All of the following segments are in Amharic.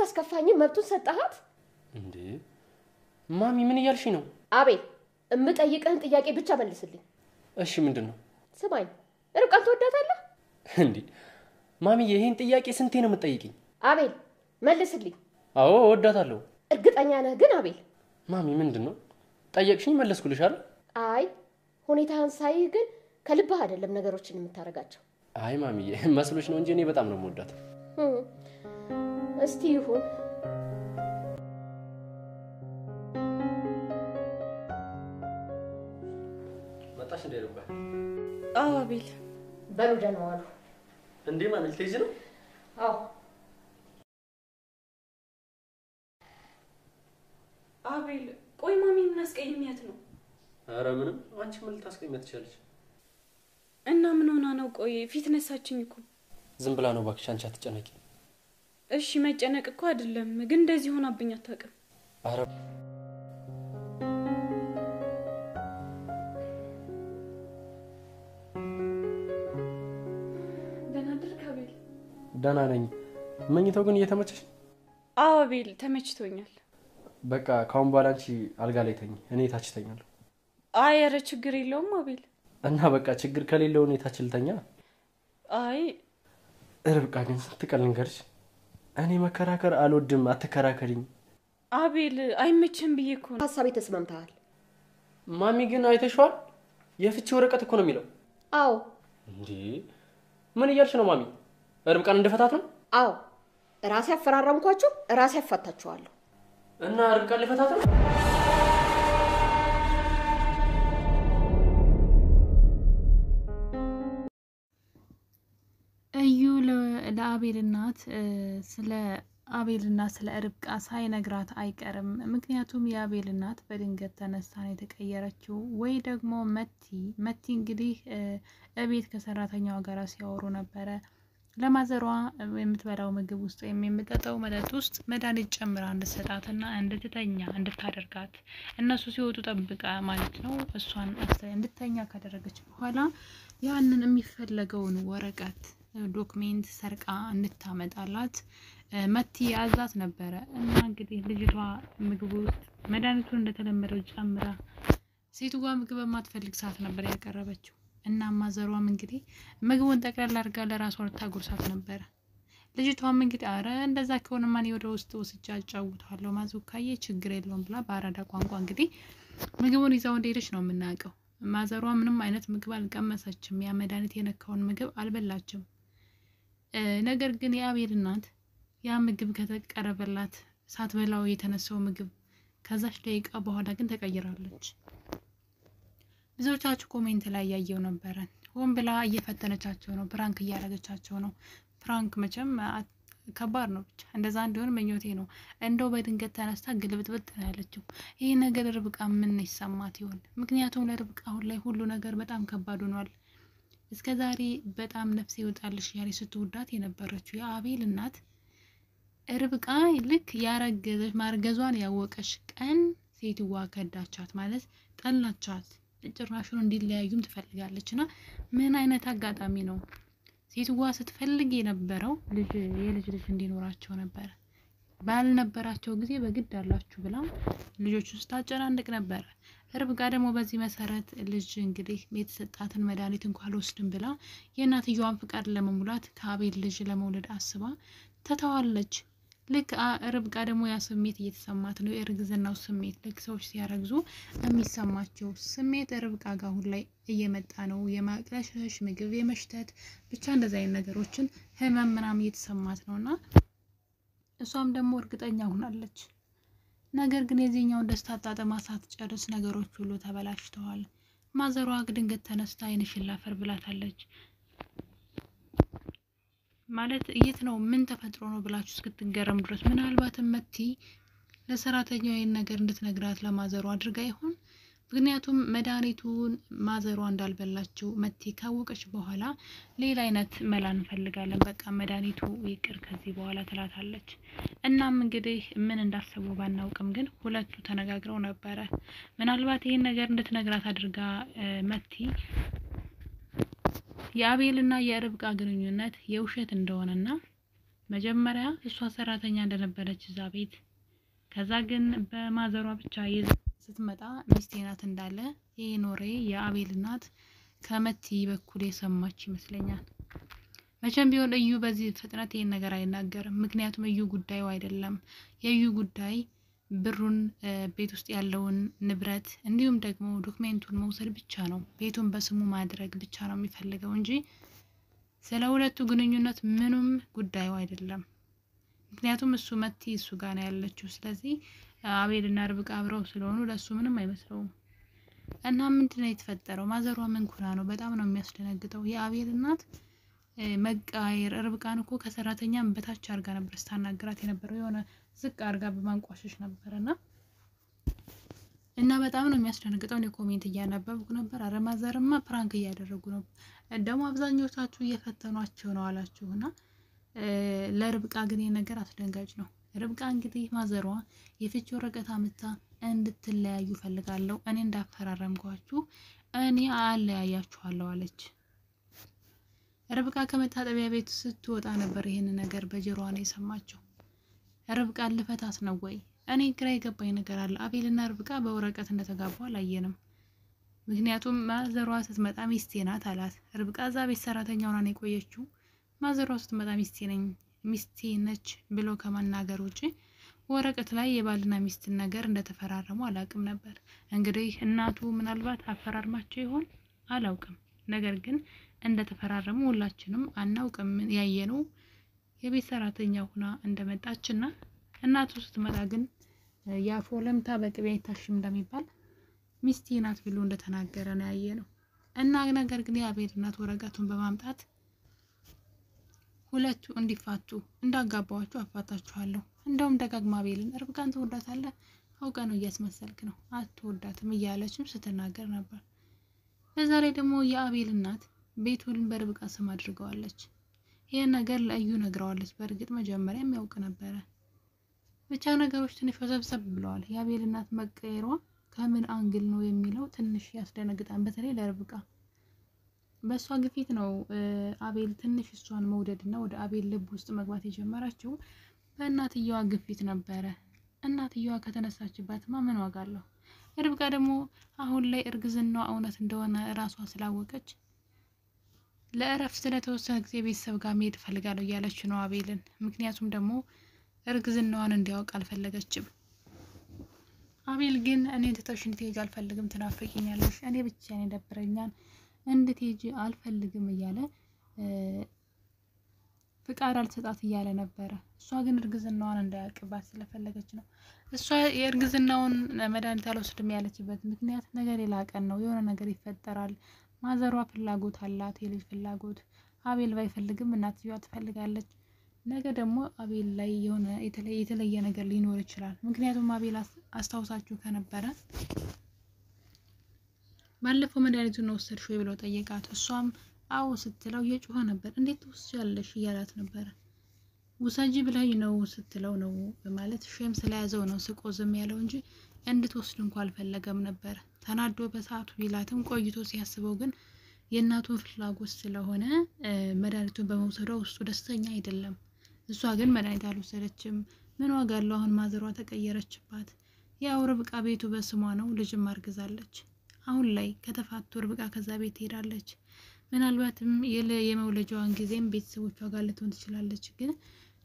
ብታስከፋኝም መብቱን ሰጣሃት እንዴ ማሚ ምን እያልሽ ነው አቤል እምጠይቅህን ጥያቄ ብቻ መልስልኝ እሺ ምንድነው ስማኝ ርብቃን ትወዳታለህ እንዴ ማሚ ይሄን ጥያቄ ስንቴ ነው የምትጠይቂኝ አቤል መልስልኝ አዎ እወዳታለሁ እርግጠኛ ነህ ግን አቤል ማሚ ምንድነው ጠየቅሽኝ መለስኩልሽ አይደል አይ ሁኔታህን ሳይህ ግን ከልብህ አይደለም ነገሮችን የምታረጋቸው አይ ማሚ መስሎሽ ነው እንጂ እኔ በጣም ነው የምወዳት እስቲ ይሁን መጣሽ እንደ ርብቃ አዎ አቤል በሉ ደህና ዋሉ እንዴ ማለት ልትሄጂ ነው አዎ አቤል ቆይ ማሚ ምን አስቀይሚያት ነው ኧረ ምንም አንቺ ምን ልታስቀይሚያት ትችላለሽ እና ምን ሆና ነው ቆይ ፊት ነሳችኝ እኮ ዝም ብላ ነው ባክሽ አንቺ አትጨነቂ እሺ መጨነቅ እኮ አይደለም ግን እንደዚህ ሆናብኝ አታውቅም ኧረ ደህና ነኝ መኝታው ግን እየተመቸሽ አዎ አቤል ተመችቶኛል በቃ ካሁን በኋላ አንቺ አልጋ ላይ ተኝ እኔ ታች ተኛለሁ አይ ኧረ ችግር የለውም አቤል እና በቃ ችግር ከሌለው እኔ ታች ልተኛ አይ ርብቃ ግን ስትቀል ልንገርሽ እኔ መከራከር አልወድም አትከራከሪኝ አቤል አይመችም ብዬ እኮ ነው ሐሳቤ ተስማምተሃል ማሚ ግን አይተሽዋል የፍቺ ወረቀት እኮ ነው የሚለው አዎ እንዴ ምን እያልሽ ነው ማሚ ርብቃን እንደፈታት ነው አዎ ራሴ አፈራረምኳችሁ ራሴ አፋታችኋለሁ እና ርብቃን ለፈታት ነው እዩ ለአቤል እናት ስለ አቤልና ስለ ርብቃ ሳይነግራት አይቀርም ምክንያቱም የአቤል እናት በድንገት ተነስታ ነው የተቀየረችው ወይ ደግሞ መቲ እንግዲህ እቤት ከሰራተኛው ጋር ሲያወሩ ነበረ ለማዘሯ የምትበላው ምግብ ውስጥ ወይም የምትጠጣው መጠጥ ውስጥ መድኃኒት ጨምራ እንድትሰጣትና እንድትተኛ እንድታደርጋት እነሱ ሲወጡ ጠብቃ ማለት ነው እሷን እንድትተኛ ካደረገች በኋላ ያንን የሚፈለገውን ወረቀት ዶክሜንት ሰርቃ እንድታመጣላት መቲ አዛት ነበረ እና እንግዲህ ልጅቷ ምግብ ውስጥ መድኃኒቱን እንደተለመደው ጨምራ ሴትዋ ምግብ በማትፈልግ ሰዓት ነበር ያቀረበችው እና ማዘሯም እንግዲህ ምግቡን ጠቅላላ አድርጋ ለራሷ ልታጎርሳት ነበር ልጅቷም እንግዲህ አረ እንደዛ ከሆነ ማን ወደ ውስጥ ወስጃ አጫውታለሁ ማዙካዬ ችግር የለውም ብላ በአራዳ ቋንቋ እንግዲህ ምግቡን ይዛው እንደሄደች ነው የምናውቀው ማዘሯ ምንም አይነት ምግብ አልቀመሰችም ያ መድኃኒት የነካውን ምግብ አልበላችም ነገር ግን የአቤል እናት ያ ምግብ ከተቀረበላት ሳትበላው የተነሳው ምግብ ከዛች ደቂቃ በኋላ ግን ተቀይራለች ብዙዎቻችሁ ኮሜንት ላይ ያያየው ነበር ሆን ብላ እየፈተነቻቸው ነው ፕራንክ እያደረገቻቸው ነው ፕራንክ መቼም ከባድ ነው ብቻ እንደዛ እንዲሆን ምኞቴ ነው እንደው በድንገት ተነስታ ግልብጥብጥ ያለችው ይሄ ነገር ርብቃ ምን ይሰማት ይሆን ምክንያቱም ለርብቃ አሁን ላይ ሁሉ ነገር በጣም ከባድ ሆኗል እስከዛሬ በጣም ነፍስ ይወጣልሽ ያሪ ስትወዳት የነበረችው የአቤል እናት ርብቃ ልክ ያረገዘች ማርገዟን ያወቀሽ ቀን ሴትዋ ከዳቻት ማለት ጠላቻት ጭራሹን እንዲለያዩም ትፈልጋለችና ምን አይነት አጋጣሚ ነው ሴትዋ ስትፈልግ የነበረው የልጅ እንዲኖራቸው ነበር ባልነበራቸው ጊዜ በግድ አላችሁ ብላ ልጆቹ ስታጨናንቅ ነበር ርብቃ ደግሞ በዚህ መሰረት ልጅ እንግዲህ የተሰጣትን መድኃኒት እንኳን አልወስድም ብላ የእናትየዋን ፍቃድ ለመሙላት ከአቤል ልጅ ለመውለድ አስባ ተተዋለች ልክ ርብቃ ደግሞ ያ ስሜት እየተሰማት ነው የርግዝናው ስሜት ልክ ሰዎች ሲያረግዙ የሚሰማቸው ስሜት ርብቃ ጋር ሁሉ ላይ እየመጣ ነው የማቅለሽለሽ ምግብ የመሽተት ብቻ እንደዛ አይነት ነገሮችን ህመም ምናምን እየተሰማት ነውና እሷም ደግሞ እርግጠኛ ሆናለች ነገር ግን የዚህኛው ደስታ አጣጥማ ሳትጨርስ ነገሮች ሁሉ ተበላሽተዋል ማዘሯ ድንገት ተነስታ አይንሽላ ፈር ብላታለች ማለት የት ነው ምን ተፈጥሮ ነው ብላችሁ እስክትገረም ድረስ ምናልባት መቲ ለሰራተኛው ይሄን ነገር እንድትነግራት ለማዘሯ አድርጋ ይሆን ምክንያቱም መድኃኒቱን ማዘሯ እንዳልበላችሁ መቲ ካወቀች በኋላ ሌላ አይነት መላ እንፈልጋለን በቃ መድኃኒቱ ይቅር ከዚህ በኋላ ትላታለች እናም እንግዲህ ምን እንዳሰቡ ባናውቅም ግን ሁለቱ ተነጋግረው ነበር ምናልባት ይሄን ነገር እንድትነግራት አድርጋ መቲ የአቤልና የርብቃ ግንኙነት የውሸት እንደሆነና መጀመሪያ እሷ ሰራተኛ እንደነበረች እዛ ቤት፣ ከዛ ግን በማዘሯ ብቻ ስትመጣ ሚስቴ ናት እንዳለ ይሄ ኖሬ የአቤል እናት ከመቲ በኩል የሰማች ይመስለኛል። መቼም ቢሆን እዩ በዚህ ፍጥነት ይሄን ነገር አይናገርም። ምክንያቱም እዩ ጉዳዩ አይደለም። የእዩ ጉዳይ ብሩን፣ ቤት ውስጥ ያለውን ንብረት እንዲሁም ደግሞ ዶክሜንቱን መውሰድ ብቻ ነው። ቤቱን በስሙ ማድረግ ብቻ ነው የሚፈልገው እንጂ ስለ ሁለቱ ግንኙነት ምንም ጉዳዩ አይደለም። ምክንያቱም እሱ መቲ እሱ ጋር ነው ያለችው። ስለዚህ አቤልና ርብቃ አብረው ስለሆኑ ለሱ ምንም አይመስለውም። እና ምንድነው የተፈጠረው? ማዘሯ ምን ኩራ ነው? በጣም ነው የሚያስደነግጠው። የአቤል እናት መቃየር ርብቃን እኮ ከሰራተኛም በታች አርጋ ነበር ስታናገራት የነበረው። የሆነ ዝቅ አርጋ በማንቋሸሽ ነበርና በጣም ነው የሚያስደነግጠው። እኔ ኮሜንት እያነበብኩ ነበር። አረ ማዘርማ ፕራንክ እያደረጉ ነው፣ ደግሞ አብዛኞቻችሁ እየፈተኗቸው ነው አላችሁና ለርብቃ ግን ነገር አስደንጋጭ ነው። ርብቃ እንግዲህ ማዘሯ የፍቺ ወረቀት አምጥታ እንድትለያዩ ፈልጋለሁ፣ እኔ እንዳፈራረምኳችሁ እኔ አለያያችኋለሁ አለች። ርብቃ ከመታጠቢያ ቤት ስትወጣ ነበር ይሄን ነገር በጆሮዋ ነው የሰማችው። ርብቃ ልፈታት ነው ወይ? እኔ ግራ የገባኝ ነገር አለ። አቤልና ርብቃ በወረቀት እንደተጋቡ አላየንም። ምክንያቱም ማዘሯ ስትመጣ ሚስቴ ናት አላት። ርብቃ እዛ ቤት ሰራተኛ ሆና ነው የቆየችው። ማዘሯ ስትመጣ ሚስቴ ነች ብሎ ከመናገር ውጪ ወረቀት ላይ የባልና ሚስትን ነገር እንደተፈራረሙ አላውቅም ነበር። እንግዲህ እናቱ ምናልባት አፈራርማቸው ይሆን አላውቅም። ነገር ግን እንደተፈራረሙ ሁላችንም አናውቅም። ያየነው የቤት ሰራተኛ ሆና እንደመጣችና እናቱ ስትመጣ ግን ያፎ ለምታ በቅቤ አይታሽም እንደሚባል ሚስቴ ናት ብሎ እንደተናገረ ነው ያየነው። ነገር ግን የአቤል እናት ወረቀቱን በማምጣት ሁለቱ እንዲፋቱ እንዳጋባዋቸው አፋታችኋለሁ፣ እንደውም ደጋግማ አቤልን ርብቃን ትወዳታለህ፣ አውቀ ነው እያስመሰልክ ነው፣ አትወዳትም እያለችም ስትናገር ነበር። በዛ ላይ ደግሞ የአቤል እናት ቤቱን በርብቃ ስም አድርገዋለች። ይሄን ነገር ለእዩ ነግረዋለች። በእርግጥ መጀመሪያም ያውቅ ነበረ። ብቻ ነገሮች ትንሽ ወሰብሰብ ብለዋል። የአቤል እናት መቀየሯ ከምን አንግል ነው የሚለው ትንሽ ያስደነግጣል። በተለይ ለርብቃ በእሷ ግፊት ነው አቤል ትንሽ እሷን መውደድና ወደ አቤል ልብ ውስጥ መግባት የጀመረችው በእናትየዋ ግፊት ነበረ። እናትየዋ ከተነሳችባትማ ምን ዋጋ አለው? ርብቃ ደግሞ አሁን ላይ እርግዝናዋ እውነት እንደሆነ እራሷ ስላወቀች ለእረፍት ስለተወሰነ ጊዜ ቤተሰብ ጋር መሄድ ፈልጋለሁ እያለች ነው አቤልን። ምክንያቱም ደግሞ እርግዝናዋን እንዲያውቅ አልፈለገችም። አቤል ግን እኔ ትተሽ እንድትሄጂ አልፈልግም፣ ትናፍቂኛለሽ፣ እኔ ብቻዬን ይደብረኛል፣ እንድትሄጂ አልፈልግም እያለ ፍቃድ አልሰጣት እያለ ነበረ። እሷ ግን እርግዝናዋን እንዳያውቅባት ስለፈለገች ነው። እሷ የእርግዝናውን መድኃኒት አልወስድም ያለችበት ምክንያት ነገር ሌላ ቀን ነው፣ የሆነ ነገር ይፈጠራል። ማዘሯ ፍላጎት አላት፣ የልጅ ፍላጎት። አቤል ባይፈልግም እናትየዋ ትፈልጋለች። ነገ ደግሞ አቤል ላይ የሆነ የተለየ ነገር ሊኖር ይችላል። ምክንያቱም አቤል አስታውሳችሁ ከነበረ ባለፈው መድኃኒቱን ወሰድሽ ወይ ብሎ ጠየቃት። እሷም አዎ ስትለው እየጮኸ ነበር። እንዴት ትወስጃለሽ እያላት ነበረ። ውሰጂ ብላኝ ነው ስትለው ነው ማለት ሼም ስለያዘው ነው ስቆ ዝም ያለው እንጂ እንድትወስድ እንኳን አልፈለገም ነበር። ተናዶ በሰዓቱ ቢላትም ቆይቶ ሲያስበው ግን የእናቱን ፍላጎት ስለሆነ መድኃኒቱን በመውሰዷ ውስጡ ደስተኛ አይደለም። እሷ ግን መድኃኒት አልወሰደችም። ምን ዋጋ አለው? አሁን ማዘሯ ተቀየረችባት። ያው ርብቃ ቤቱ በስሟ ነው፣ ልጅም አርግዛለች። አሁን ላይ ከተፋቱ ርብቃ ከዛ ቤት ትሄዳለች። ምናልባትም የመውለጃዋን ጊዜም ቤተሰቦቿ ጋር ልትሆን ትችላለች። ግን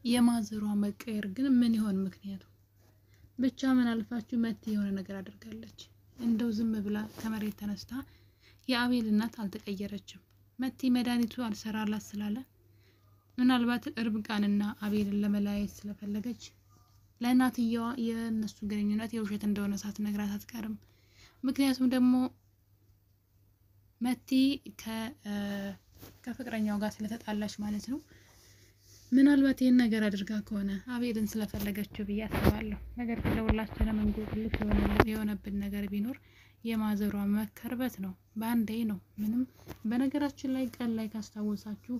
የማዘሯ መቀየር ግን ምን ይሆን ምክንያቱ? ብቻ ምን አልፋችሁ መቲ የሆነ ነገር አድርጋለች። እንደው ዝም ብላ ከመሬት ተነስታ የአቤል እናት አልተቀየረችም። መቲ መድኃኒቱ አልሰራላት ስላለ ምናልባት ርብቃንና አቤልን ለመለያየት ስለፈለገች ለእናትየዋ የእነሱ ግንኙነት የውሸት እንደሆነ ሳትነግራት አትቀርም። ምክንያቱም ደግሞ መቲ ከፍቅረኛው ጋር ስለተጣላች ማለት ነው። ምናልባት ይህን ነገር አድርጋ ከሆነ አቤልን ስለፈለገችው ብዬ አስባለሁ። ነገር ግን ለሁላችንም እንቆቅልሽ የሆነብን ነገር ቢኖር የማዘሯ መከርበት ነው። በአንዴ ነው ምንም። በነገራችን ላይ ቀን ላይ ካስታወሳችሁ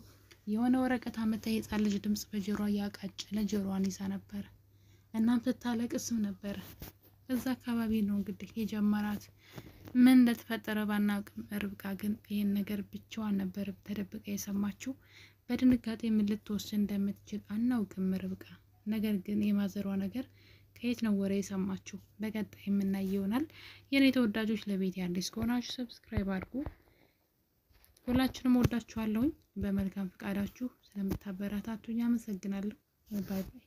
የሆነ ወረቀት አመታ የህፃን ልጅ ድምጽ በጆሮዋ ያቃጨለ ጆሮዋን ይዛ ነበር። እናም ስታለቅስም ነበር። እዛ አካባቢ ነው እንግዲህ የጀመራት። ምን እንደተፈጠረ ባናውቅም ርብቃ ግን ይህን ነገር ብቻዋን ነበር ተደብቃ የሰማችው። በድንጋጤ ምን ልትወስን እንደምትችል አናውቅም ርብቃ። ነገር ግን የማዘሯ ነገር ከየት ነው ወሬ የሰማችሁ? በቀጣይ የምናይ ይሆናል። የኔ ተወዳጆች ለቤት አዲስ ከሆናችሁ ሰብስክራይብ አድርጉ። ሁላችሁንም ወዳችኋለሁኝ። በመልካም ፍቃዳችሁ ስለምታበረታቱኝ አመሰግናለሁ። ባይ ባይ።